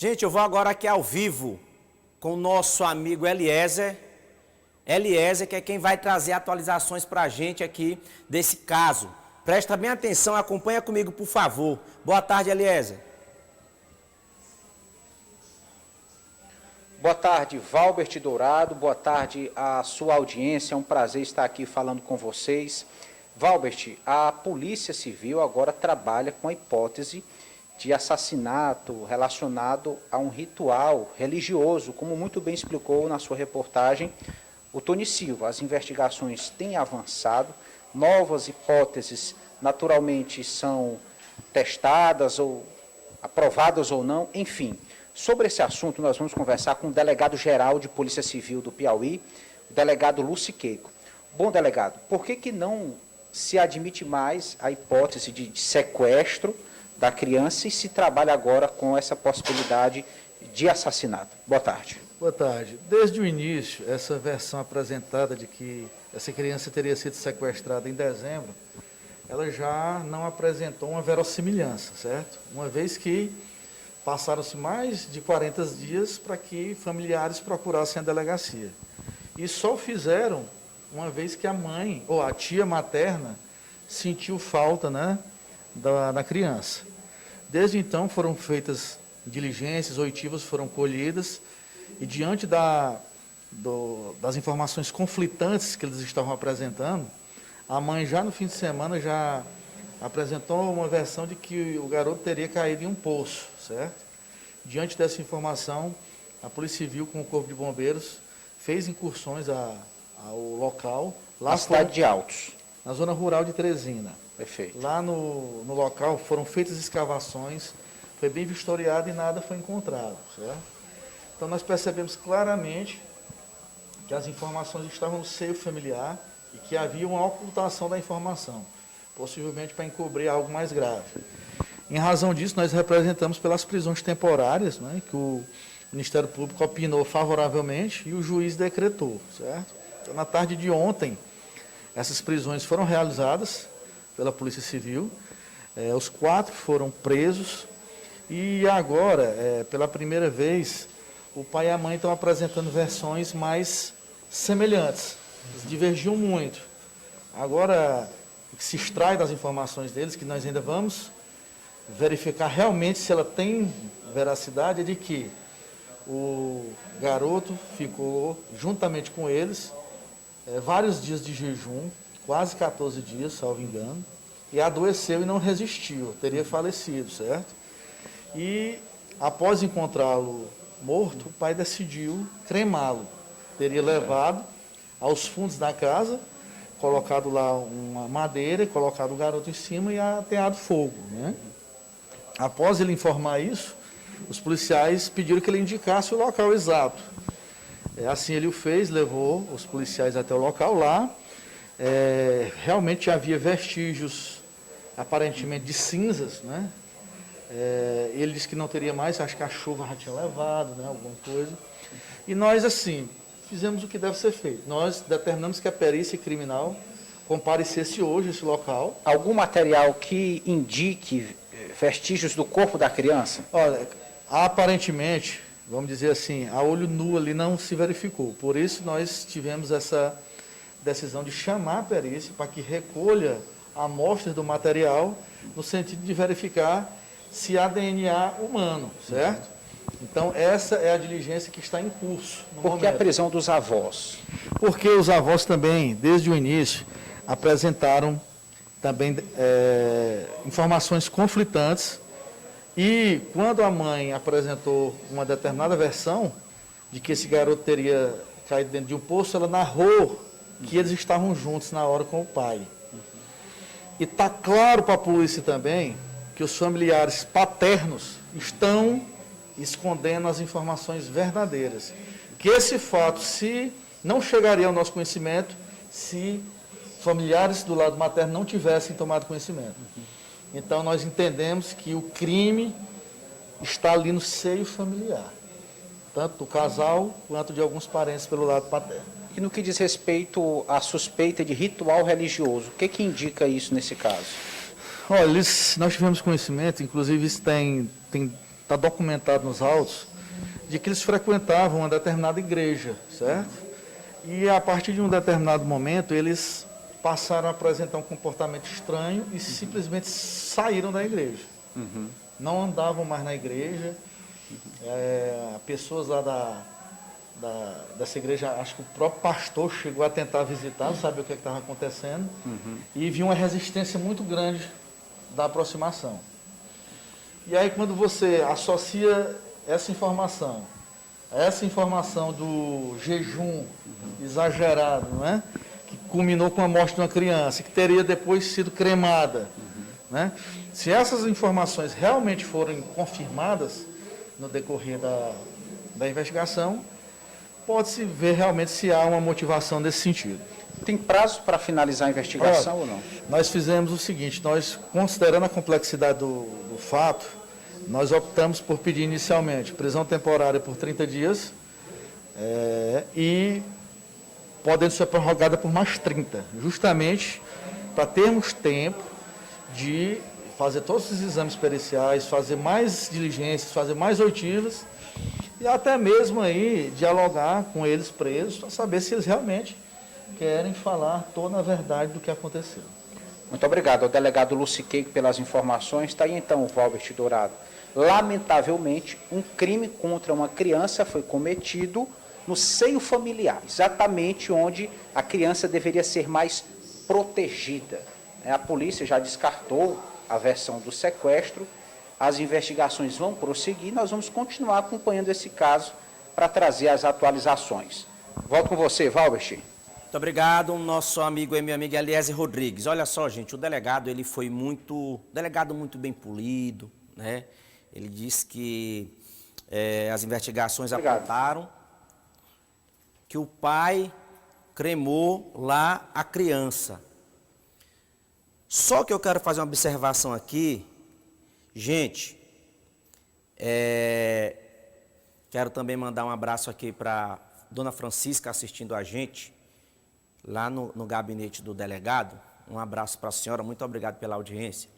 Gente, eu vou agora aqui ao vivo com o nosso amigo Eliezer. Eliezer, que é quem vai trazer atualizações para a gente aqui desse caso. Presta bem atenção, acompanha comigo, por favor. Boa tarde, Eliezer. Boa tarde, Valbert Dourado. Boa tarde à sua audiência. É um prazer estar aqui falando com vocês. Valbert, a Polícia Civil agora trabalha com a hipótese de assassinato relacionado a um ritual religioso, como muito bem explicou na sua reportagem o Tony Silva. As investigações têm avançado, novas hipóteses naturalmente são testadas ou aprovadas ou não, enfim. Sobre esse assunto, nós vamos conversar com o delegado-geral de Polícia Civil do Piauí, o delegado Lúcio Queico. Bom, delegado, por que não se admite mais a hipótese de sequestro da criança e se trabalha agora com essa possibilidade de assassinato? Boa tarde. Boa tarde. Desde o início, essa versão apresentada de que essa criança teria sido sequestrada em dezembro, ela já não apresentou uma verossimilhança, certo? Uma vez que passaram-se mais de 40 dias para que familiares procurassem a delegacia. E só fizeram uma vez que a mãe, ou a tia materna, sentiu falta, né, da criança. Desde então foram feitas diligências, oitivas foram colhidas, e diante das informações conflitantes que eles estavam apresentando, a mãe já no fim de semana já apresentou uma versão de que o garoto teria caído em um poço, certo? Diante dessa informação, a Polícia Civil com o Corpo de Bombeiros fez incursões ao local. Lá na cidade de Altos. Na zona rural de Teresina. Perfeito. Lá no local foram feitas escavações, foi bem vistoriado e nada foi encontrado, certo? Então nós percebemos claramente que as informações estavam no seio familiar e que havia uma ocultação da informação, possivelmente para encobrir algo mais grave. Em razão disso, nós representamos pelas prisões temporárias, né, que o Ministério Público opinou favoravelmente e o juiz decretou, certo? Então, na tarde de ontem, essas prisões foram realizadas pela Polícia Civil, os 4 foram presos e agora, pela primeira vez, o pai e a mãe estão apresentando versões mais semelhantes, eles divergiam muito. Agora, o que se extrai das informações deles, que nós ainda vamos verificar realmente se ela tem veracidade, é de que o garoto ficou juntamente com eles vários dias de jejum, quase 14 dias, salvo engano, e adoeceu e não resistiu, teria falecido, certo? E após encontrá-lo morto, o pai decidiu cremá-lo. Teria levado aos fundos da casa, colocado lá uma madeira, colocado o garoto em cima e ateado fogo, né? Após ele informar isso, os policiais pediram que ele indicasse o local exato. Assim ele o fez, levou os policiais até o local lá. Realmente havia vestígios, aparentemente, de cinzas, né? Ele disse que não teria mais, acho que a chuva já tinha levado, né, alguma coisa. E nós, assim, fizemos o que deve ser feito. Nós determinamos que a perícia criminal comparecesse hoje a esse local. Algum material que indique vestígios do corpo da criança? Olha, aparentemente, vamos dizer assim, a olho nu ali não se verificou. Por isso nós tivemos essa decisão de chamar a perícia para que recolha amostras do material no sentido de verificar se há DNA humano, certo? Então, essa é a diligência que está em curso no momento. Por que a prisão dos avós? Porque os avós também, desde o início, apresentaram também informações conflitantes e quando a mãe apresentou uma determinada versão de que esse garoto teria caído dentro de um poço, ela narrou que eles estavam juntos na hora com o pai. E está claro para a polícia também que os familiares paternos estão escondendo as informações verdadeiras. Que esse fato não chegaria ao nosso conhecimento se familiares do lado materno não tivessem tomado conhecimento. Então, nós entendemos que o crime está ali no seio familiar, tanto do casal quanto de alguns parentes pelo lado paterno. E no que diz respeito à suspeita de ritual religioso, o que indica isso nesse caso? Olha, nós tivemos conhecimento, inclusive isso está está documentado nos autos, de que eles frequentavam uma determinada igreja, certo? E a partir de um determinado momento, eles passaram a apresentar um comportamento estranho e simplesmente saíram da igreja. Não andavam mais na igreja. Pessoas lá dessa igreja, acho que o próprio pastor chegou a tentar visitar, saber o que estava acontecendo, e viu uma resistência muito grande da aproximação. E aí, quando você associa essa informação do jejum exagerado, não é? Que culminou com a morte de uma criança, que teria depois sido cremada, né? Se essas informações realmente forem confirmadas no decorrer da investigação, pode-se ver realmente se há uma motivação nesse sentido. Tem prazo para finalizar a investigação ou não? Nós fizemos o seguinte, nós, considerando a complexidade do fato, nós optamos por pedir inicialmente prisão temporária por 30 dias e podendo ser prorrogada por mais 30, justamente para termos tempo de fazer todos os exames periciais, fazer mais diligências, fazer mais oitivas e até mesmo aí dialogar com eles presos para saber se eles realmente querem falar toda a verdade do que aconteceu. Muito obrigado ao delegado Luciqueico pelas informações. Está aí então o Valbert Dourado. Lamentavelmente, um crime contra uma criança foi cometido no seio familiar, exatamente onde a criança deveria ser mais protegida. A polícia já descartou a versão do sequestro, as investigações vão prosseguir, nós vamos continuar acompanhando esse caso para trazer as atualizações. Volto com você, Valbert. Muito obrigado, nosso amigo e meu amigo Eliezer Rodrigues. Olha só, gente, o delegado, ele foi muito bem polido, né? Ele disse que as investigações apontaram que o pai cremou lá a criança. Só que eu quero fazer uma observação aqui, gente, quero também mandar um abraço aqui para Dona Francisca assistindo a gente, lá no gabinete do delegado. Um abraço para a senhora, muito obrigado pela audiência.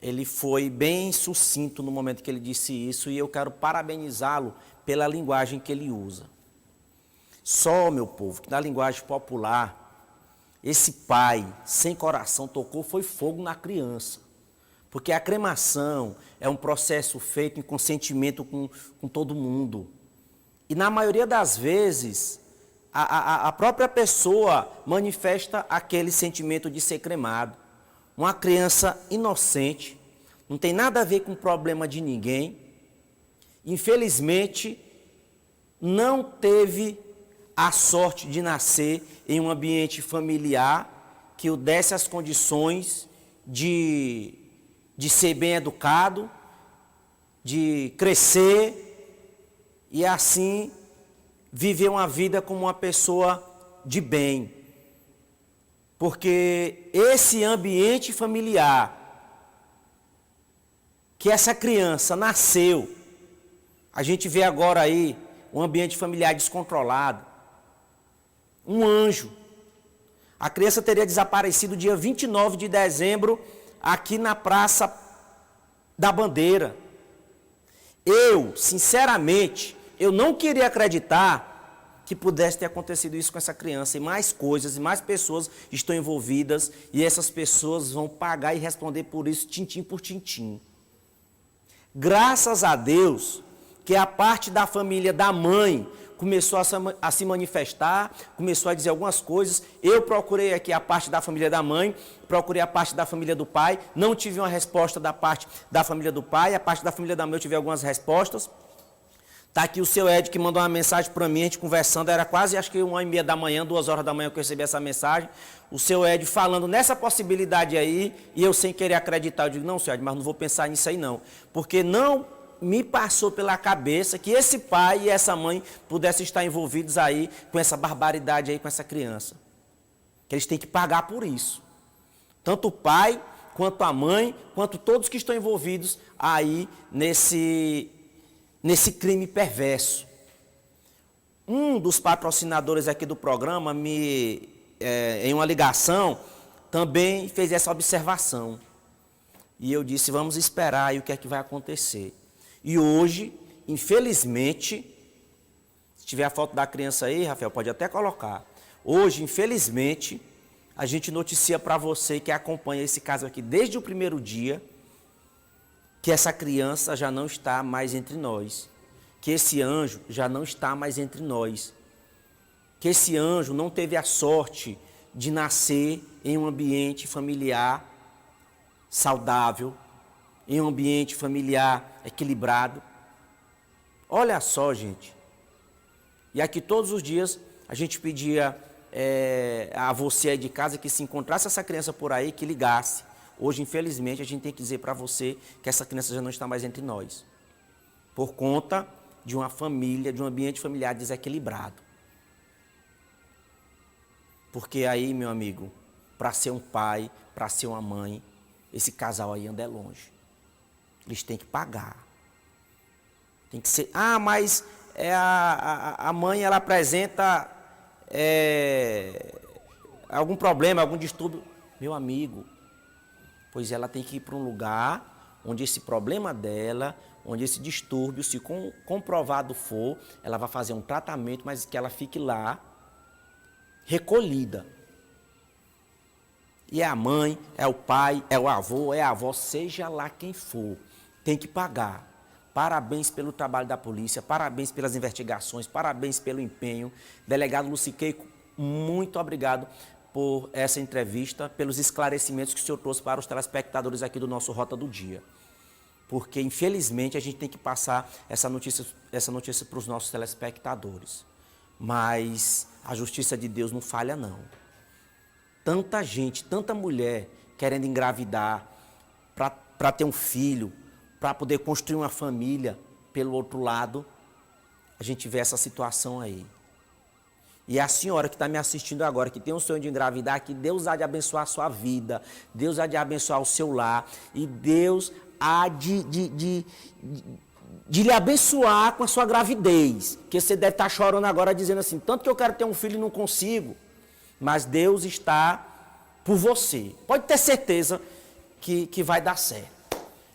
Ele foi bem sucinto no momento que ele disse isso e eu quero parabenizá-lo pela linguagem que ele usa. Só, meu povo, que na linguagem popular, esse pai sem coração tocou foi fogo na criança. Porque a cremação é um processo feito em consentimento com todo mundo. E na maioria das vezes, a própria pessoa manifesta aquele sentimento de ser cremado. Uma criança inocente, não tem nada a ver com o problema de ninguém. Infelizmente, não teve a sorte de nascer em um ambiente familiar que o desse as condições de ser bem educado, de crescer e assim viver uma vida como uma pessoa de bem. Porque esse ambiente familiar que essa criança nasceu, a gente vê agora aí um ambiente familiar descontrolado, um anjo. A criança teria desaparecido dia 29 de dezembro aqui na Praça da Bandeira. Eu, sinceramente, eu não queria acreditar que pudesse ter acontecido isso com essa criança, e mais coisas, e mais pessoas estão envolvidas, e essas pessoas vão pagar e responder por isso, tintim por tintim. Graças a Deus, que a parte da família da mãe começou a se manifestar, começou a dizer algumas coisas. Eu procurei aqui a parte da família da mãe, procurei a parte da família do pai, não tive uma resposta da parte da família do pai, a parte da família da mãe eu tive algumas respostas. Está aqui o seu Ed que mandou uma mensagem para mim, a gente conversando, era quase acho que 1h30 da manhã, 2h da manhã que eu recebi essa mensagem. O seu Ed falando nessa possibilidade aí, e eu sem querer acreditar, eu digo, não, seu Ed, mas não vou pensar nisso aí não. Porque não me passou pela cabeça que esse pai e essa mãe pudessem estar envolvidos aí com essa barbaridade aí com essa criança. Que eles têm que pagar por isso. Tanto o pai, quanto a mãe, quanto todos que estão envolvidos aí nesse crime perverso. Um dos patrocinadores aqui do programa, em uma ligação, também fez essa observação. E eu disse, vamos esperar aí o que é que vai acontecer. E hoje, infelizmente, se tiver a foto da criança aí, Rafael, pode até colocar. Hoje, infelizmente, a gente noticia para você que acompanha esse caso aqui desde o primeiro dia, que essa criança já não está mais entre nós, que esse anjo já não está mais entre nós, que esse anjo não teve a sorte de nascer em um ambiente familiar saudável, em um ambiente familiar equilibrado. Olha só, gente. E aqui todos os dias a gente pedia a você aí de casa que se encontrasse essa criança por aí, que ligasse. Hoje, infelizmente, a gente tem que dizer para você que essa criança já não está mais entre nós, por conta de uma família, de um ambiente familiar desequilibrado. Porque aí, meu amigo, para ser um pai, para ser uma mãe, esse casal aí anda longe. Eles têm que pagar. Tem que ser... Ah, mas a mãe, ela apresenta algum problema, algum distúrbio. Meu amigo, pois ela tem que ir para um lugar onde esse problema dela, onde esse distúrbio, se comprovado for, ela vai fazer um tratamento, mas que ela fique lá, recolhida. E é a mãe, é o pai, é o avô, é a avó, seja lá quem for, tem que pagar. Parabéns pelo trabalho da polícia, parabéns pelas investigações, parabéns pelo empenho. Delegado Luciqueico, muito obrigado por essa entrevista, pelos esclarecimentos que o senhor trouxe para os telespectadores aqui do nosso Rota do Dia. Porque, infelizmente, a gente tem que passar essa notícia para os nossos telespectadores. Mas a justiça de Deus não falha, não. Tanta gente, tanta mulher querendo engravidar para ter um filho, para poder construir uma família. Pelo outro lado, a gente vê essa situação aí. E a senhora que está me assistindo agora, que tem um sonho de engravidar, que Deus há de abençoar a sua vida, Deus há de abençoar o seu lar, e Deus há de lhe abençoar com a sua gravidez. Que você deve estar chorando agora dizendo assim, tanto que eu quero ter um filho e não consigo. Mas Deus está por você. Pode ter certeza que vai dar certo.